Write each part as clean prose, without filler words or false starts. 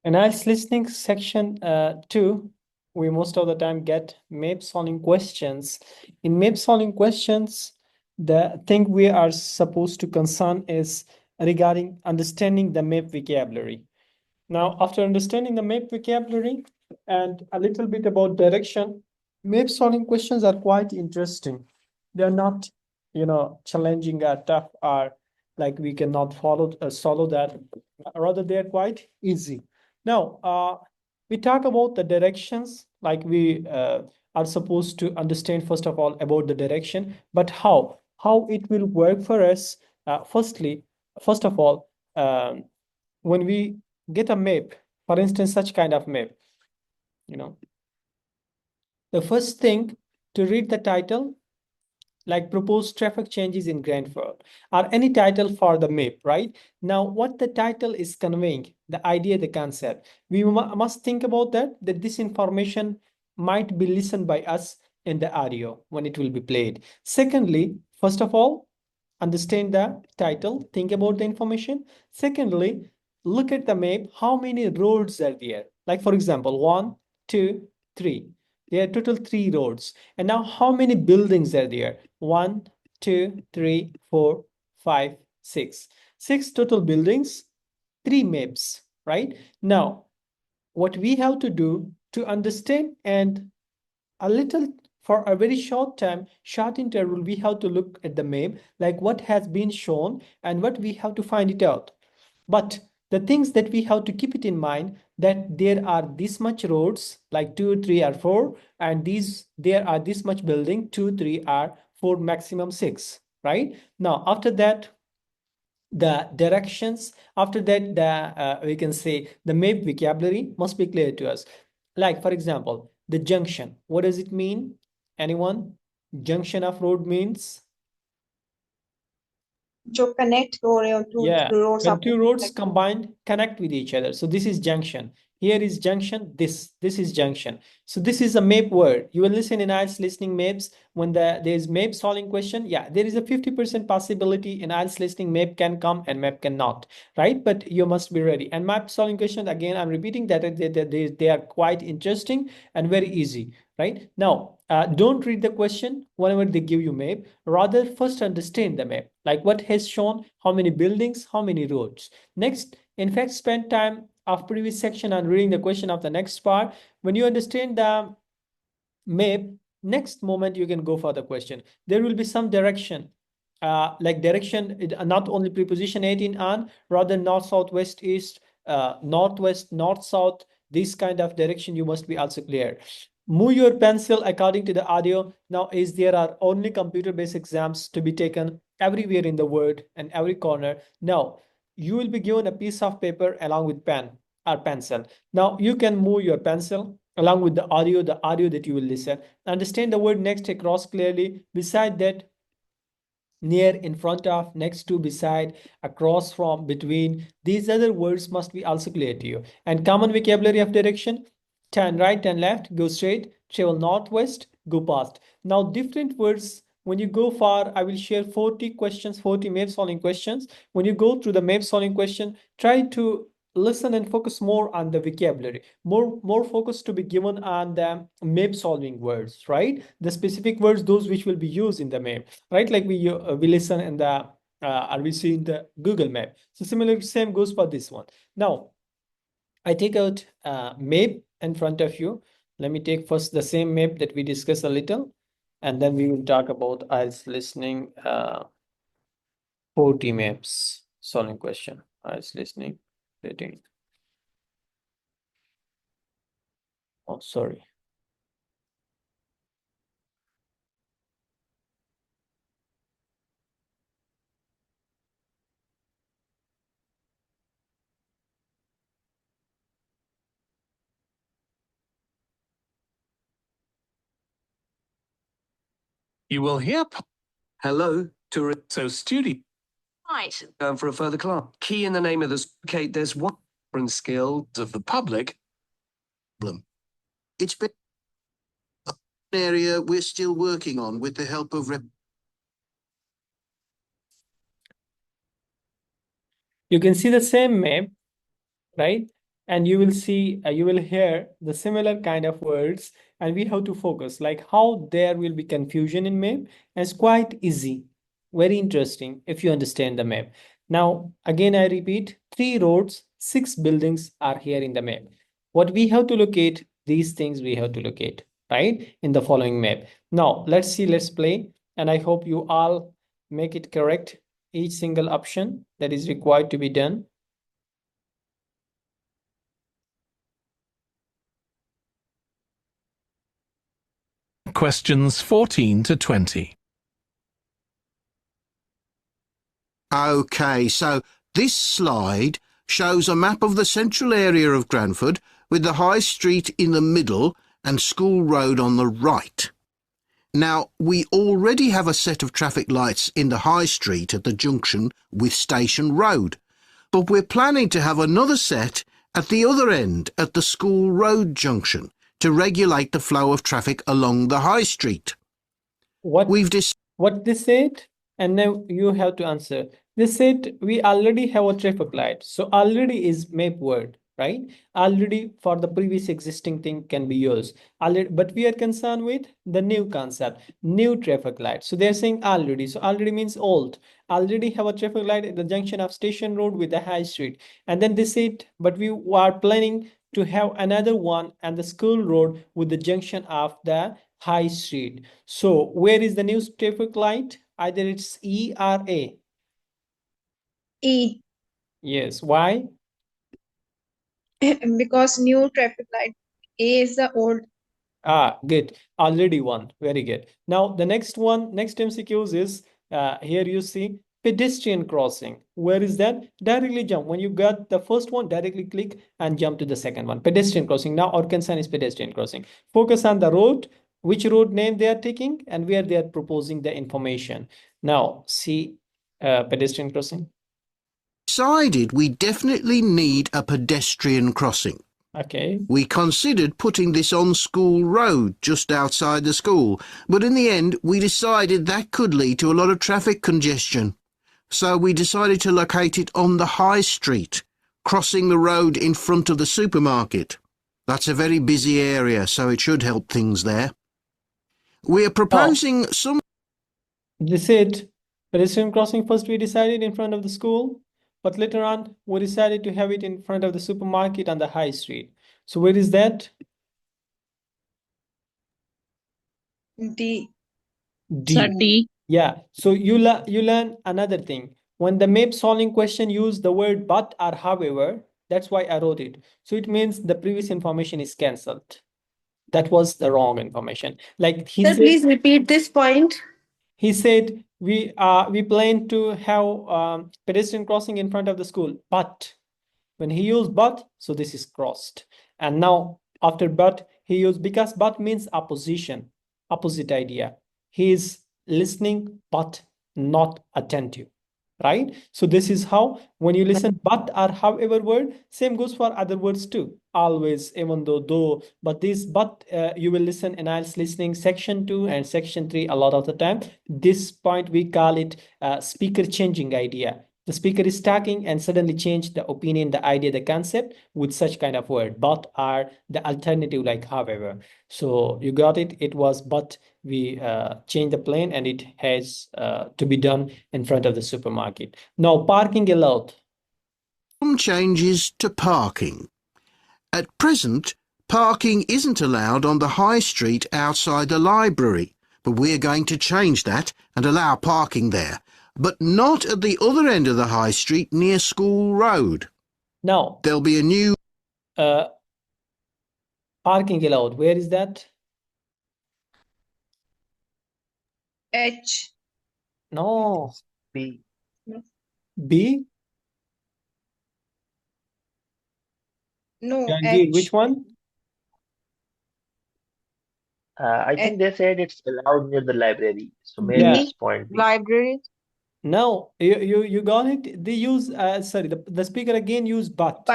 In IELTS listening section 2, we most of the time get map solving questions. In map solving questions, the thing we are supposed to concern is regarding understanding the map vocabulary. Now, after understanding the map vocabulary and a little bit about direction, map solving questions are quite interesting. They are not, challenging or tough or like we cannot solve that. Rather, they are quite easy. Now, we talk about the directions, like we are supposed to understand first of all about the direction, but how it will work for us. First of all, when we get a map, for instance, such kind of map, you know, the first thing to read the title, like proposed traffic changes in Grandford, or any title for the map, right? Now, what the title is conveying, the idea, the concept, we must think about that this information might be listened by us in the audio when it will be played. Secondly, first of all, understand the title, think about the information. Secondly, look at the map, how many roads are there? Like, for example, one, two, three. There are total three roads. And now, how many buildings are there? One, two, three, four, five, six. Six total buildings, three maps, right? Now, what we have to do to understand and a little for a very short time, short interval, we have to look at the map, like what has been shown and what we have to find it out. But the things that we have to keep it in mind that there are this much roads, like two, three, or four, and there are this much building, two, three, or four, maximum six, right? Now, after that, the directions, after that, we can say the map vocabulary must be clear to us. Like, for example, the junction, what does it mean? Anyone? Junction of road means? जो connect हो रहे हो Yeah, two roads when आपको two roads combined connect with each other. So this is junction. Here is junction. This is junction. So this is a map word. You will listen in IELTS listening maps when there is map solving question. Yeah, there is a 50% possibility in IELTS listening map can come and map cannot, right? But you must be ready. And map solving question, again, I'm repeating that they are quite interesting and very easy, right? Now, don't read the question whenever they give you map. Rather, first understand the map, like what has shown, how many buildings, how many roads. Next, in fact, spend time of previous section on reading the question of the next part. When you understand the map, next moment you can go for the question. There will be some direction, like direction, not only preposition 18 on, rather north, south, west, east, northwest, north, south, this kind of direction you must be also clear. Move your pencil according to the audio. Now, is there are only computer-based exams to be taken everywhere in the world and every corner. Now, you will be given a piece of paper along with pen or pencil. Now, you can move your pencil along with the audio that you will listen. Understand the word next across clearly. Beside that, near, in front of, next to, beside, across from, between, these other words must be also clear to you. And common vocabulary of direction: turn right, turn left, go straight, travel northwest, go past. Now, different words, when you go far, I will share 40 questions, 40 map solving questions. When you go through the map solving question, try to listen and focus more on the vocabulary, more focus to be given on the map solving words, right? The specific words, those which will be used in the map, right? Like we listen in the or we see in the Google map. So similarly, same goes for this one. Now, I take out map in front of you. Let me take first the same map that we discussed a little, and then we will talk about IELTS listening 40 maps solving question. IELTS listening rating. Oh, sorry. You will hear. Hello, tourist. So, student. Right. Going for a further class. Key in the name of this. Okay, there's one skills of the public. Problem. It's been an area we're still working on with the help of You can see the same map, right? and you will see, you will hear the similar kind of words, and we have to focus like how there will be confusion in map, and it's quite easy, very interesting if you understand the map. Now, again, I repeat, 3 roads, 6 buildings are here in the map. What we have to locate, these things we have to locate, right, in the following map. Now, let's see, let's play, and I hope you all make it correct, each single option that is required to be done. Questions 14 to 20. Okay, so this slide shows a map of the central area of Granford with the High Street in the middle and School Road on the right. Now, we already have a set of traffic lights in the High Street at the junction with Station Road, but we're planning to have another set at the other end at the School Road junction to regulate the flow of traffic along the High Street. What they said, and now you have to answer. They said we already have a traffic light, so already is map word, right? Already for the previous existing thing can be used already, but we are concerned with the new concept, new traffic light. So they're saying already, so already means old. Already have a traffic light at the junction of Station Road with the High Street, and then they said, but we are planning to have another one and the School Road with the junction of the High Street. So where is the new traffic light? Either it's E or A. E. Yes. Why? Because new traffic light. A is the old. Ah, good. Already one. Very good. Now the next one, next MCQs is here you see pedestrian crossing. Where is that? Directly jump. When you got the first one, directly click and jump to the second one. Pedestrian crossing. Now our concern is pedestrian crossing. Focus on the road, which road name they are taking, and where they are proposing the information. Now see pedestrian crossing. Decided we definitely need a pedestrian crossing. Okay. We considered putting this on School Road, just outside the school, but in the end we decided that could lead to a lot of traffic congestion. So we decided to locate it on the High Street, crossing the road in front of the supermarket. That's a very busy area, so it should help things there. We are proposing some... They said pedestrian crossing first we decided in front of the school, but later on we decided to have it in front of the supermarket on the High Street. So where is that? D. D. Yeah. So you learn another thing. When the map solving question use the word but or however, that's why I wrote it. So it means the previous information is cancelled. That was the wrong information. Like he Sir, said, please repeat this point. he said we plan to have pedestrian crossing in front of the school, but when he used but, so this is crossed. And now after but, he used because but means opposition, opposite idea. He is listening but not attentive, right? So this is how when you listen but or however word, same goes for other words too. Always, even though, but this but you will listen in IELTS listening section 2 and section 3 a lot of the time. This point we call it speaker changing idea. The speaker is talking and suddenly change the opinion, the idea, the concept with such kind of word, but are the alternative like however. So you got it. It was but we changed the plan and it has to be done in front of the supermarket. Now parking allowed. Some changes to parking. At present, parking isn't allowed on the High Street outside the library, but we're going to change that and allow parking there, but not at the other end of the High Street near School Road. Now there'll be a new parking allowed. Where is that? H. No. B. B? No, Jangir, which H. one? I think they said it's allowed near the library, so maybe Yeah. it's point B. Library. No, you got it. They use sorry, the speaker again used but.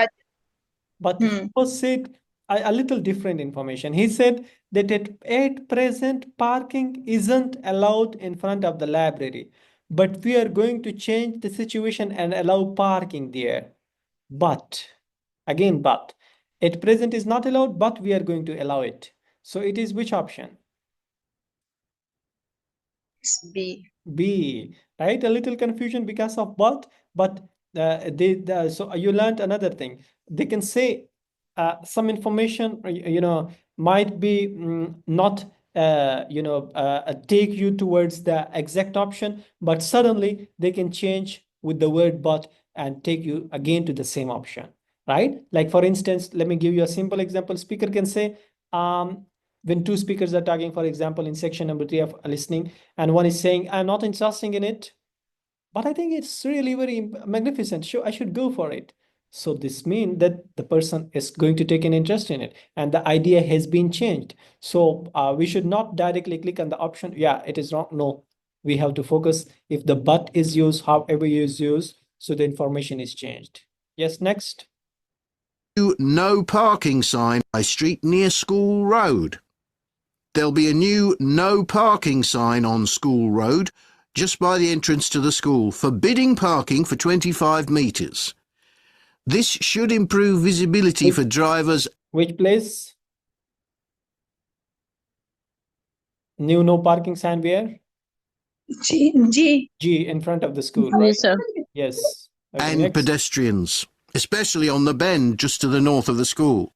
But he was said a little different information. He said that at present parking isn't allowed in front of the library, but we are going to change the situation and allow parking there. But again, but At present is not allowed, but we are going to allow it. So it is which option? It's B. B, right? A little confusion because of but so you learned another thing. They can say some information, might be not, take you towards the exact option, but suddenly they can change with the word but and take you again to the same option, right? Like for instance, let me give you a simple example. Speaker can say, when two speakers are talking, for example, in section number 3 of listening, and one is saying, I'm not interested in it, but I think it's really very magnificent. Sure, I should go for it. So this means that the person is going to take an interest in it and the idea has been changed. So we should not directly click on the option. Yeah, it is wrong. No, we have to focus if the but is used, however is used, so the information is changed. Yes, next. No parking sign by street near School Road. There'll be a new no parking sign on School Road just by the entrance to the school, forbidding parking for 25 metres. This should improve visibility for drivers. Which place? New no parking sign where? G. G, in front of the school, Yes, right? sir. Yes. Okay, And next. pedestrians, especially on the bend just to the north of the school.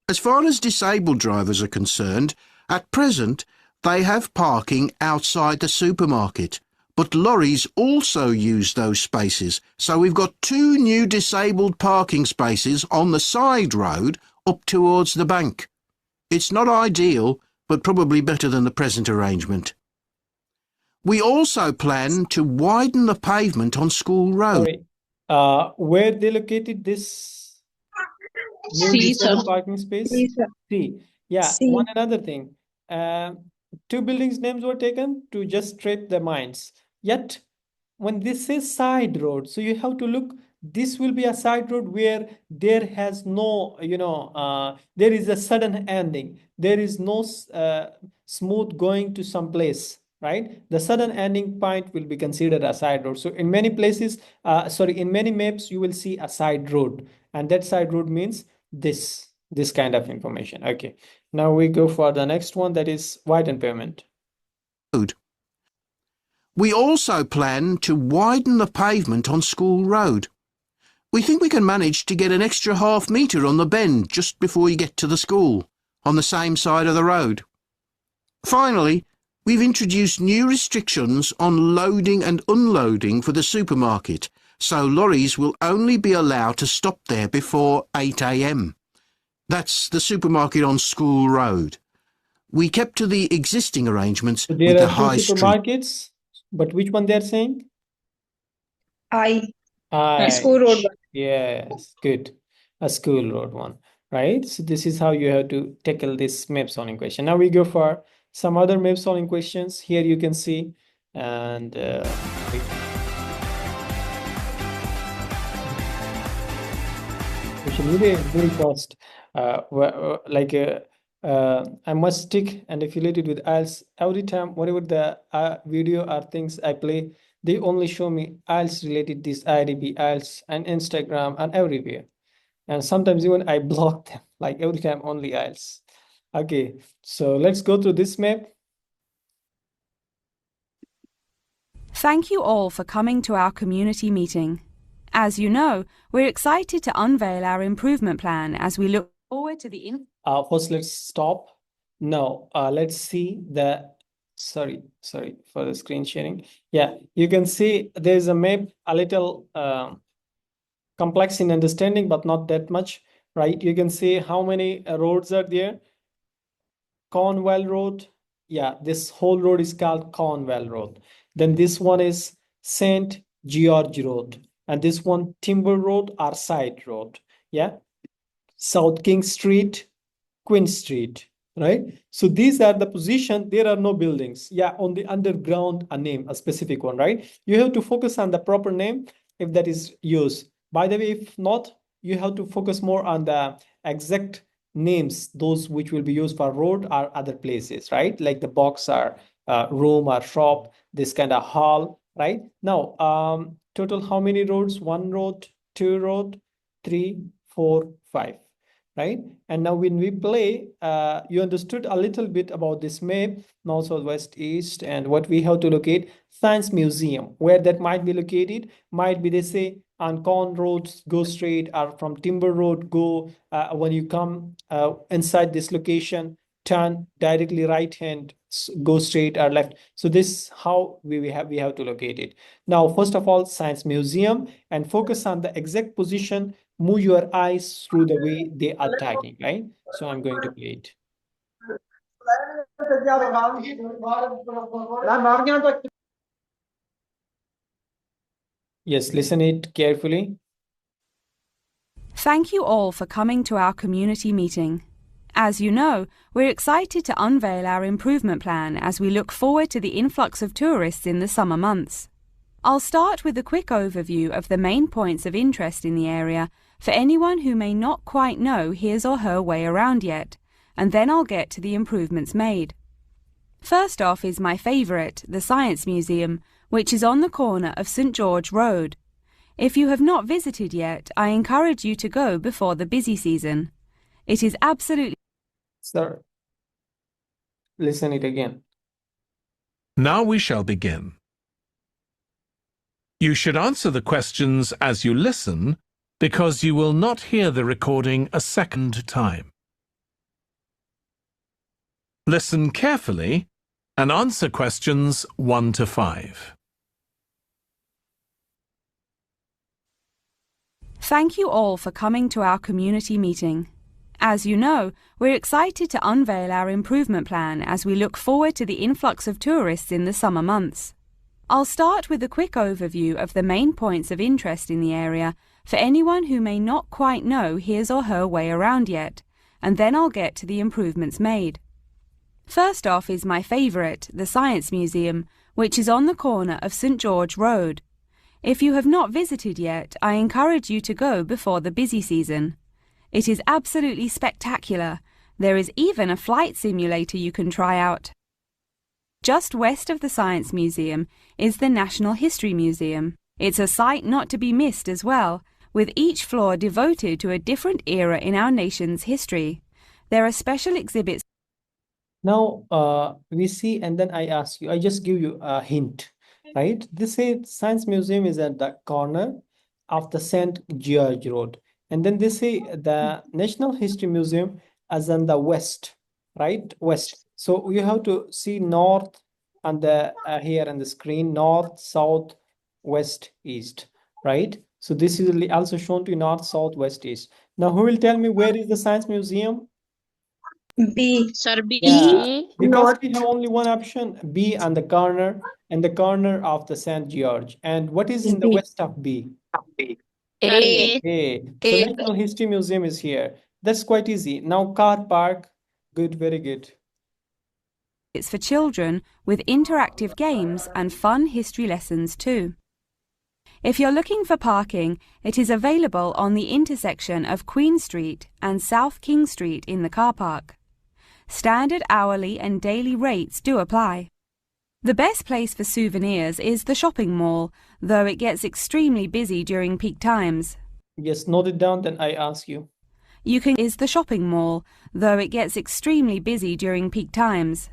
As far as disabled drivers are concerned, at present they have parking outside the supermarket, but lorries also use those spaces, so we've got 2 new disabled parking spaces on the side road up towards the bank. It's not ideal, but probably better than the present arrangement. We also plan to widen the pavement on School Road. Sorry. Where they located this new C, sir. disabled parking space? C, sir. C. Yeah, C. one another thing. 2 buildings names were taken to just straight the minds. Yet, when this is side road, so you have to look, this will be a side road where there has no, there is a sudden ending. There is no smooth going to some place, right? The sudden ending point will be considered a side road. So in many places, in many maps, you will see a side road, and that side road means this kind of information. Okay, now we go for the next one, that is widen pavement. We also plan to widen the pavement on School Road. We think we can manage to get an extra ½ metre on the bend just before you get to the school, on the same side of the road. Finally, we've introduced new restrictions on loading and unloading for the supermarket, so lorries will only be allowed to stop there before 8 a.m. That's the supermarket on School Road. We kept to the existing arrangements So with there the are two high street. supermarkets, but which one they're saying? I. I. School road. Yes, good. A school road one, right? So this is how you have to tackle this map solving question. Now we go for some other map solving questions. Here you can see, and we should really very fast. I must stick and affiliated with IELTS every time. Whatever the video or things I play, they only show me IELTS related, this IDB, IELTS, and Instagram and everywhere. And sometimes even I block them, like every time only IELTS. Okay, so let's go through this map. Thank you all for coming to our community meeting. As you know, we're excited to unveil our improvement plan as we look forward to the First, let's stop. Now, let's see the, sorry for the screen sharing. Yeah, you can see there's a map, a little complex in understanding, but not that much, right? You can see how many roads are there. Cornwall Road. Yeah, this whole road is called Cornwall Road. Then this one is St. George Road. And this one, Timber Road or Side Road. Yeah. South King Street, Queen Street, right? So these are the position. There are no buildings. Yeah, on the underground, a name, a specific one, right? You have to focus on the proper name if that is used. By the way, if not, you have to focus more on the exact names, those which will be used for road or other places, right? Like the box or room or shop, this kind of hall, right? Now, total how many roads? 1 road, 2 road, 3, 4, 5, right? And now when we play, you understood a little bit about this map, north, south, west, east, and what we have to locate. Science Museum, where that might be located, might be, they say, on Corn Road, go straight, or from Timber Road, go, when you come inside this location, turn directly right hand, go straight or left. So this how we have to locate it. Now, first of all, Science Museum, and focus on the exact position. Move your eyes through the way they are tagging, right? So I'm going to play it. Yes, listen it carefully. Thank you all for coming to our community meeting. As you know, we're excited to unveil our improvement plan as we look forward to the influx of tourists in the summer months. I'll start with a quick overview of the main points of interest in the area for anyone who may not quite know his or her way around yet, and then I'll get to the improvements made. First off is my favourite, the Science Museum, which is on the corner of St George Road. If you have not visited yet, I encourage you to go before the busy season. It is absolutely... Sir, listen it again. Now we shall begin. You should answer the questions as you listen, because you will not hear the recording a second time. Listen carefully and answer questions 1 to 5. Thank you all for coming to our community meeting. As you know, we're excited to unveil our improvement plan as we look forward to the influx of tourists in the summer months. I'll start with a quick overview of the main points of interest in the area for anyone who may not quite know his or her way around yet, and then I'll get to the improvements made. First off is my favourite, the Science Museum, which is on the corner of St George Road. If you have not visited yet, I encourage you to go before the busy season. It is absolutely spectacular. There is even a flight simulator you can try out. Just west of the Science Museum is the National History Museum. It's a sight not to be missed as well, with each floor devoted to a different era in our nation's history. There are special exhibits. Now, we see, and then I ask you, I just give you a hint, right? This is Science Museum is at the corner of the St. George Road. And then they say the National History Museum is on the west, right? West. So you have to see north on the here on the screen, north, south, west, east, right? So this is also shown to you north, south, west, east. Now, who will tell me where is the Science Museum? B. Sir, B. Yeah, because North. we have only one option, B on the corner, and the corner of the St. George. And what is in the B. west of B? A. A. So A. National History Museum is here. That's quite easy. Now car park. Good, very good. It's for children with interactive games and fun history lessons too. If you're looking for parking, it is available on the intersection of Queen Street and South King Street in the car park. Standard hourly and daily rates do apply. The best place for souvenirs is the shopping mall, though it gets extremely busy during peak times. Yes, note it down, then I ask you. Is the shopping mall, though it gets extremely busy during peak times.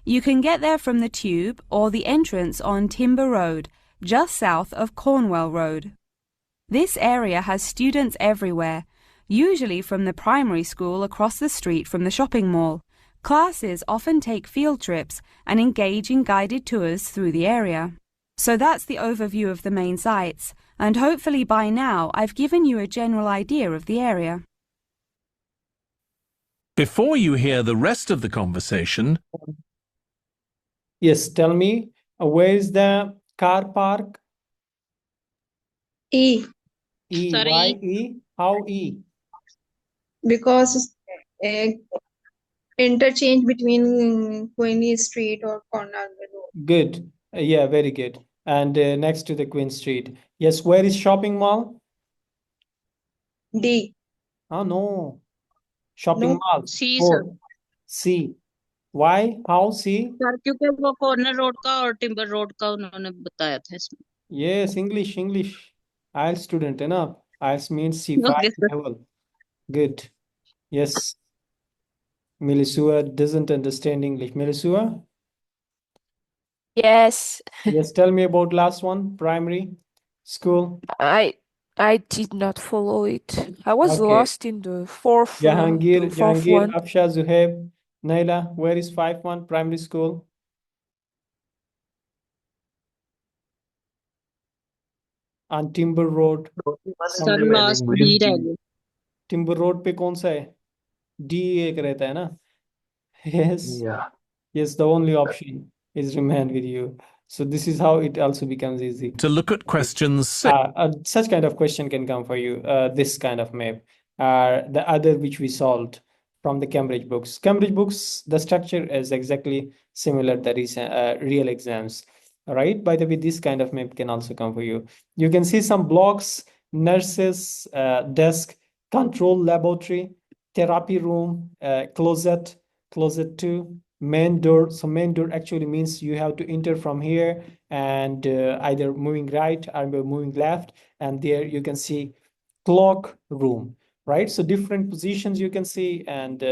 You can get there from the tube or the entrance on Timber Road, just south of Cornwell Road. This area has students everywhere, usually from the primary school across the street from the shopping mall. Classes often take field trips and engage in guided tours through the area. So that's the overview of the main sites, and hopefully by now I've given you a general idea of the area. Before you hear the rest of the conversation, Yes, tell me, where is the car park? E. E. Sorry. Why E? How E? Because interchange between Queen Street or Corner Road. Good. Yeah, very good. And next to the Queen Street. Yes, where is shopping mall? D. Oh, no. Shopping No. mall. C, Four. sir. C. Why? How C? Sir क्योंकि वो corner road का और timber road का उन्होंने बताया था इसमें Yes, English. IELTS student, enough. IELTS means C5 Okay, sir. level. Good. Yes. Melisua doesn't understand English. Melisua? Yes, Yes, tell me about last one, primary school. I did not follow it. I was Okay. lost in the fourth one. Afsha, Zuhaib, Naila, where is 5-1 primary school? On Timber Road. Sir last D रह गए timber road पे कौन सा है? D एक रहता है ना? Yes. Yeah. Yes, the only option is remain with you. So this is how it also becomes easy. To look at questions 6. Such kind of question can come for you. This kind of map. The other which we solved from the Cambridge books. Cambridge books, the structure is exactly similar that is real exams. All right. By the way, this kind of map can also come for you. You can see some blocks, nurses, desk, control laboratory, therapy room, closet 2, main door. So main door actually means you have to enter from here and either moving right or moving left, and there you can see clock room, right? So different positions you can see, and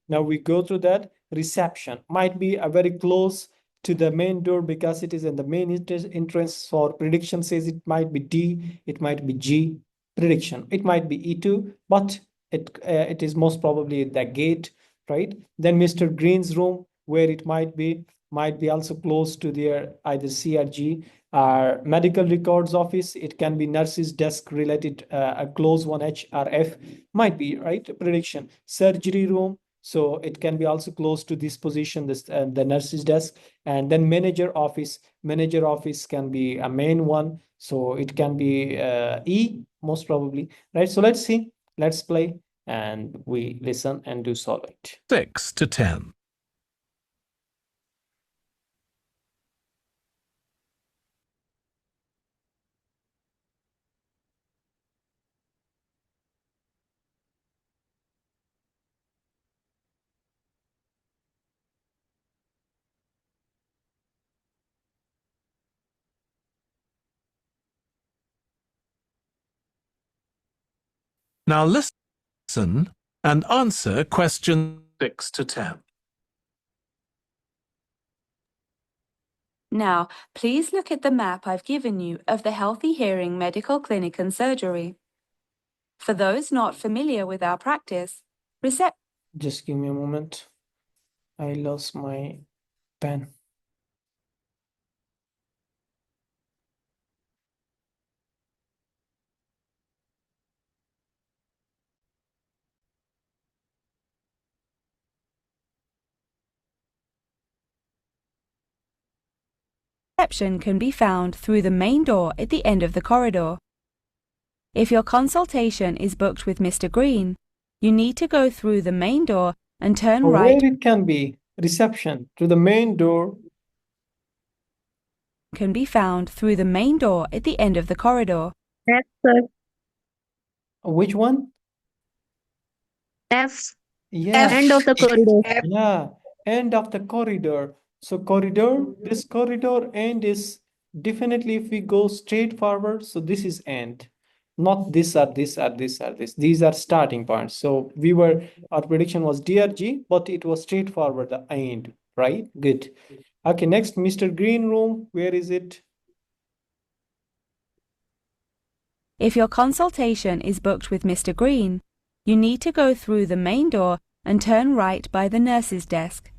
now we go through that. Reception might be a very close to the main door because it is in the main entrance. For prediction says it might be D, it might be G. Prediction, it might be E2, but it is most probably the gate, right? Then Mr. Green's room, where it might be also close to their either CRG or medical records office. It can be nurse's desk related, a close one, H or F, might be, right? Prediction. Surgery room, so it can be also close to this position, this the nurse's desk. And then manager office can be a main one, so it can be E, most probably, right? So let's see, let's play, and we listen and do solve it. 6 to 10. Now listen and answer question 6 to 10. Now, please look at the map I've given you of the Healthy Hearing Medical Clinic and Surgery. For those not familiar with our practice, Just give me a moment. I lost my pen. reception can be found through the main door at the end of the corridor. If your consultation is booked with Mr. Green, you need to go through the main door and turn right. Where it can be reception to the main door. Can be found through the main door at the end of the corridor. F sir Which one? F Yeah. end of the corridor Yeah, end of the corridor. So corridor, this corridor end is definitely, if we go straight forward, so this is end. Not this or this or this or this. These are starting points. So our prediction was DRG, but it was straightforward, the end, right? Good. Okay, next, Mr. Green room, where is it? If your consultation is booked with Mr. Green, you need to go through the main door and turn right by the nurse's desk,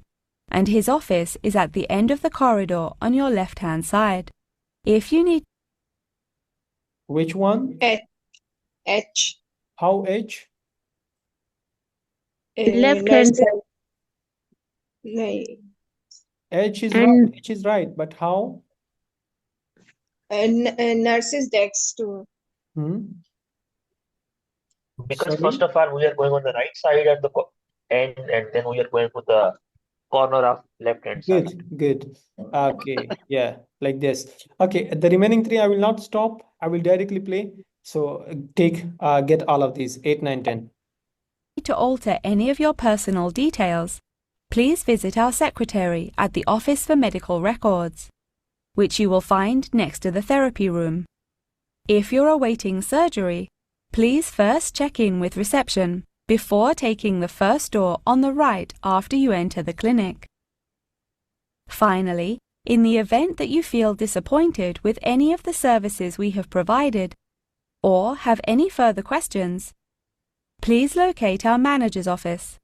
and his office is at the end of the corridor on your left-hand side. If you need... Which one? H. How H? left hand side नहीं H is And- right, H is right, but how? nurses desk too. Because Sorry? first of all, we are going on the right side at the end, and then we are going to the corner of left hand side. Good. Okay, yeah, like this. Okay, the remaining three I will not stop. I will directly play. So get all of these, 8, 9, 10. to alter any of your personal details, please visit our secretary at the Office for Medical Records, which you will find next to the therapy room. If you're awaiting surgery, please first check in with reception before taking the first door on the right after you enter the clinic. Finally, in the event that you feel disappointed with any of the services we have provided or have any further questions, please locate our manager's office,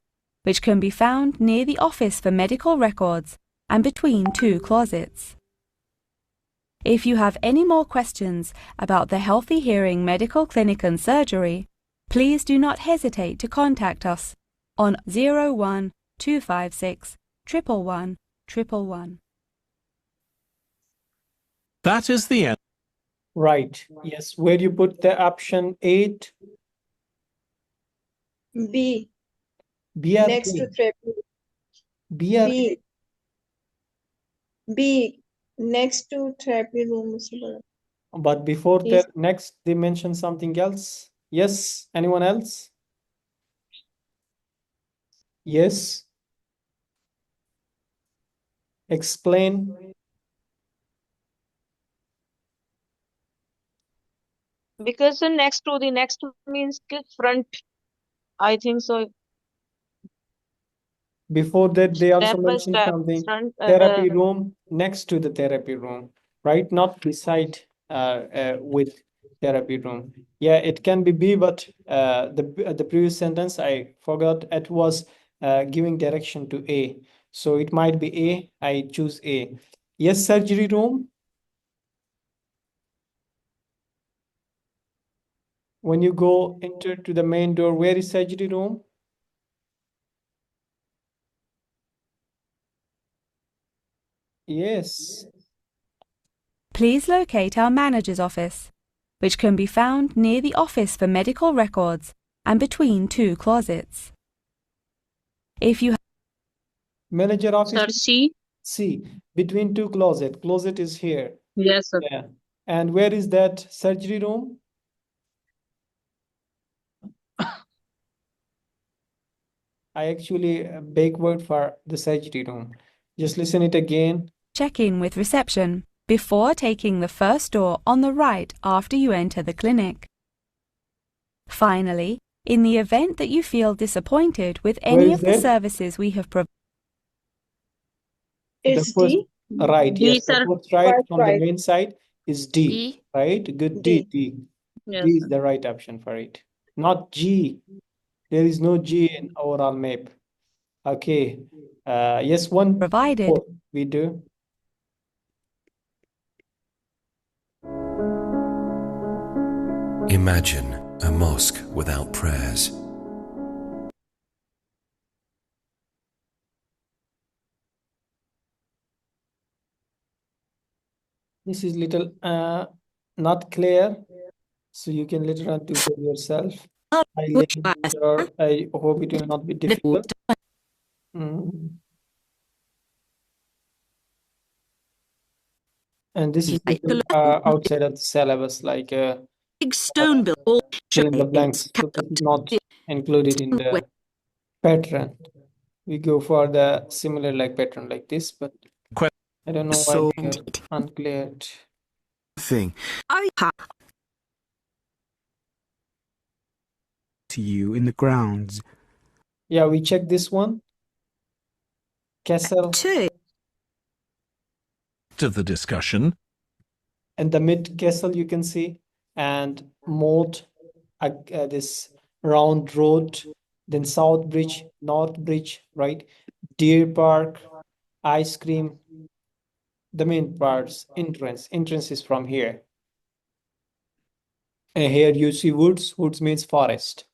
which can be found near the office for medical records and between two closets. If you have any more questions about the Healthy Hearing Medical Clinic and Surgery, please do not hesitate to contact us on 01 256 111 111. That is the end. Right. Yes. Where do you put the option 8? B. BRP. Next to therapy. BRP. B. Next to therapy room. But before Yes. that, next they mentioned something else. Yes. Anyone else? Yes. Explain. Because the next means के front. I think so. Before that, they also Step by mentioned step. something. Front. Therapy room next to the therapy room, right? Not beside with therapy room. Yeah, it can be B, but the previous sentence I forgot. It was giving direction to A, so it might be A. I choose A. Yes, surgery room. When you go enter to the main door, where is surgery room? Yes. Please locate our manager's office, which can be found near the office for medical records and between two closets. If you Manager office. Sir, C. C. Between two closet. Closet is here. Yes, sir. Yeah. And where is that surgery room? I actually backward for the surgery room. Just listen it again. check in with reception before taking the first door on the right after you enter the clinic. Finally, in the event that you feel disappointed with any is of the that? services we have provided, It's The first, D. right, D, yes. The sir. first right First from the right. main side is D, D. right? Good, D. D. Yes, D is sir. the right option for it. Not G. There is no G in overall map. Okay. Yes, one provided. more we do. Imagine a mosque without prayers. This is little not clear, so you can later on do for yourself. I hope it will not be difficult. And this is little, outside of the syllabus, like Big stone build. fill in the blanks. So this is not included in the pattern. We go for the similar like pattern like this, but I don't know why they are uncleared. Thing. I have to you in the grounds. Yeah, we check this one. Castle. two. Of the discussion. And the mid castle you can see, and moat, this round road, then South Bridge, North Bridge, right? Deer Park, ice cream. The main parts, entrance is from here. And here you see woods. Woods means forest,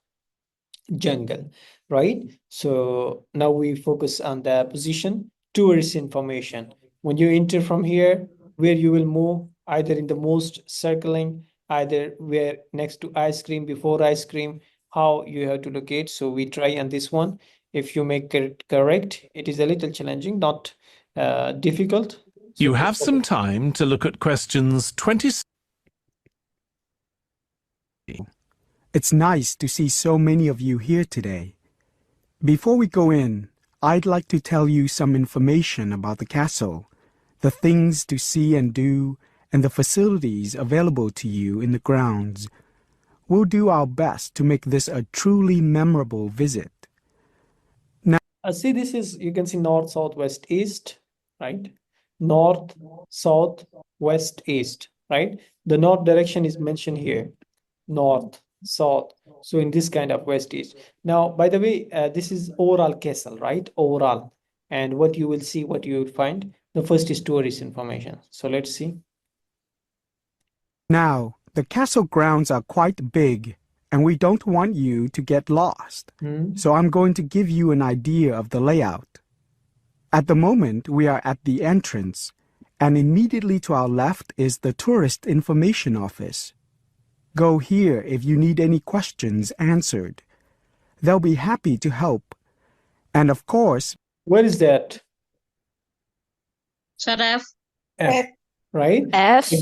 jungle, right? So now we focus on the position, tourist information. When you enter from here, where you will move, either in the most circling, either where next to ice cream, before ice cream, how you have to locate. So we try on this one. If you make it correct, it is a little challenging, not difficult. You have some time to look at questions 20. It's nice to see so many of you here today. Before we go in, I'd like to tell you some information about the castle, the things to see and do, and the facilities available to you in the grounds. We'll do our best to make this a truly memorable visit. See, this is, you can see north, south, west, east, right? North, south, west, east, right? The north direction is mentioned here. North, south. So in this kind of west, east. Now, by the way, this is overall castle, right? Overall. And what you will see, what you will find, the first is tourist information. So let's see. Now, the castle grounds are quite big, and we don't want you to get lost. So I'm going to give you an idea of the layout. At the moment, we are at the entrance, and immediately to our left is the Tourist Information Office. Go here if you need any questions answered. They'll be happy to help. And of course, where is that? Sir, F. F, right? F.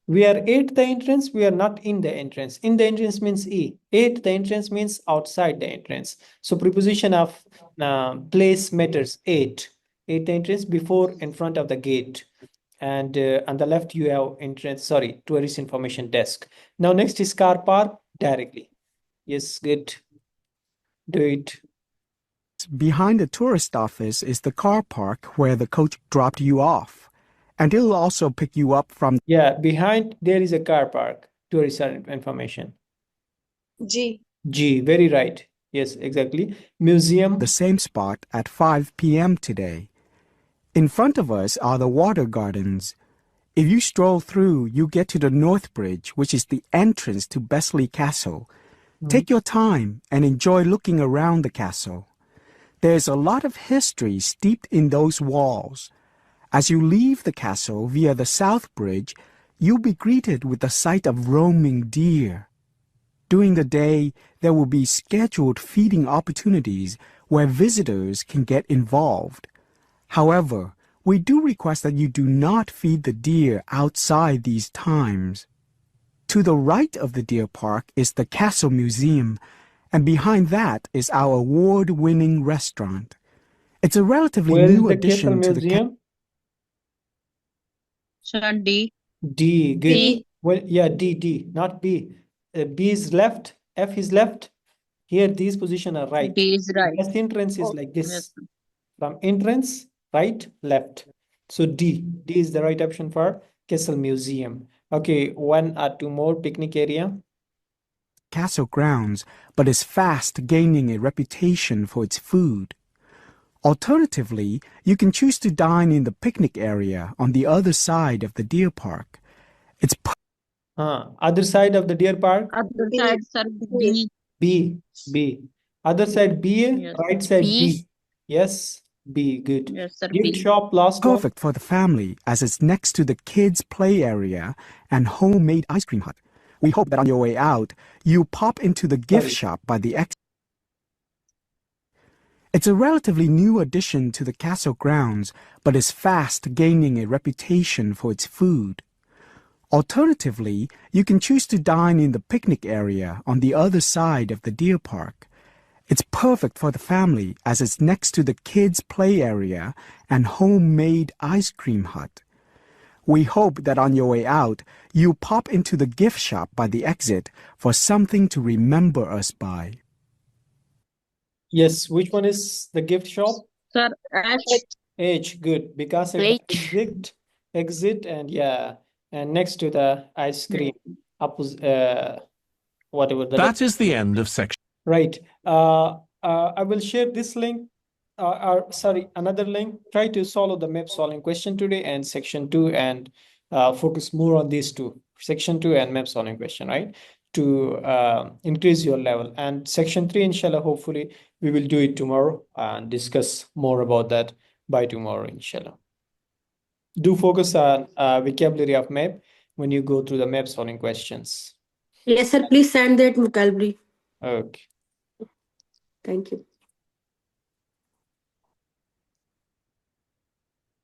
We are at the entrance, we are not in the entrance. In the entrance means E. At the entrance means outside the entrance. So preposition of place matters. At the entrance, before, in front of the gate. And on the left you have tourist information desk. Now next is car park directly. Yes, good. Do it. behind the tourist office is the car park where the coach dropped you off. And it'll also pick you up from... Yeah, behind there is a car park. Tourist information. G. G, very right. Yes, exactly. Museum. The same spot at 5 p.m. today. In front of us are the water gardens. If you stroll through, you get to the North Bridge, which is the entrance to Besley Castle. Take your time and enjoy looking around the castle. There's a lot of history steeped in those walls. As you leave the castle via the South Bridge, you'll be greeted with the sight of roaming deer. During the day, there will be scheduled feeding opportunities where visitors can get involved. However, we do request that you do not feed the deer outside these times. To the right of the deer park is the Castle Museum, and behind that is our award-winning restaurant. It's a relatively new addition to the museum. Sir, D. D, good. D. Well, yeah, D, not B. B is left, F is left. Here, these positions are right. D is right. Best entrance is like this. Yes. From entrance, right, left. So D is the right option for Castle Museum. Okay, one or two more. Picnic area. Castle grounds, but is fast gaining a reputation for its food. Alternatively, you can choose to dine in the picnic area on the other side of the deer park. It's other side of the deer park. Other side, sir, B. B. Other side B, Yes. right side B. B. Yes, B, good. Yes, sir, Gift B. shop, last one. perfect for the family as it's next to the kids' play area and homemade ice cream hut. We hope that on your way out, you pop into the gift shop by the exit. It's a relatively new addition to the castle grounds, but is fast gaining a reputation for its food. Alternatively, you can choose to dine in the picnic area on the other side of the deer park. It's perfect for the family as it's next to the kids' play area and homemade ice cream hut. We hope that on your way out, you pop into the gift shop by the exit for something to remember us by. Yes, which one is the gift shop? Sir, H. H, good. Because it's H. exit, and yeah, and next to the ice cream, whatever. That is the end of section. Right. I will share this link. Another link. Try to solve the map solving question today and section 2 and focus more on these two, section 2 and map solving question, right? To increase your level. And section 3, inshallah, hopefully we will do it tomorrow and discuss more about that by tomorrow, inshallah. Do focus on vocabulary of map when you go through the map solving questions. Yes, sir. Please send that vocabulary. Okay. Thank you.